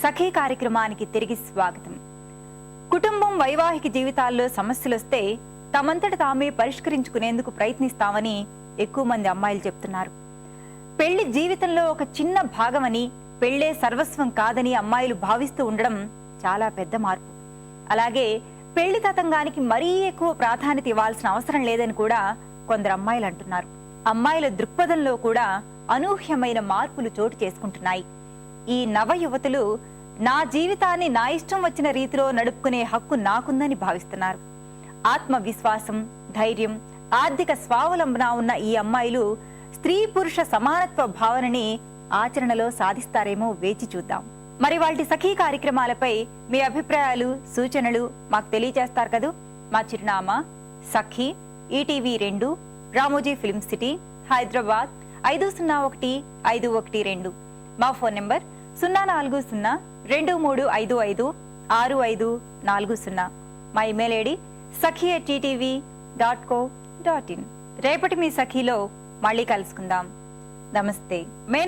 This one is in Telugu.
సఖీ కార్యక్రమానికి తిరిగి స్వాగతం. కుటుంబం వైవాహిక జీవితాల్లో సమస్యలొస్తే తమంతట తామే పరిష్కరించుకునేందుకు ప్రయత్నిస్తామని ఎక్కువ మంది అమ్మాయిలు చెప్తున్నారు. పెళ్లి జీవితంలో ఒక చిన్న భాగమని, పెళ్లే సర్వస్వం కాదని అమ్మాయిలు భావిస్తూ ఉండడం చాలా పెద్ద మార్పు. అలాగే పెళ్లి తతంగానికి మరీ ఎక్కువ ప్రాధాన్యత ఇవ్వాల్సిన అవసరం లేదని కూడా కొందరు అమ్మాయిలు అంటున్నారు. అమ్మాయిల దృక్పథంలో కూడా అనూహ్యమైన మార్పులు చోటు చేసుకుంటున్నాయి. ఈ నవ యువతులు నా జీవితాన్ని నా ఇష్టం వచ్చిన రీతిలో నడుపుకునే హక్కు నాకుందని భావిస్తున్నారు. ఆత్మవిశ్వాసం, ధైర్యం, ఆర్థిక స్వావలంబన ఉన్న ఈ అమ్మాయిలు స్త్రీ పురుష సమానత్వ భావనని ఆచరణలో సాధిస్తారేమో వేచి చూద్దాం. మరి వాటి సఖీ కార్యక్రమాలపై మీ అభిప్రాయాలు, సూచనలు మాకు తెలియజేస్తారు కదూ. మా చిరునామా Sakhi, ETV 2, Ramoji Film City, Hyderabad 501512. మా ఫోన్ నెంబర్ 04023556540. మా ఇమెయిల్ ఐడి sakhi@ttv.co.in. రేపటి మీ సఖీలో మళ్ళీ కలుసుకుందాం. నమస్తే.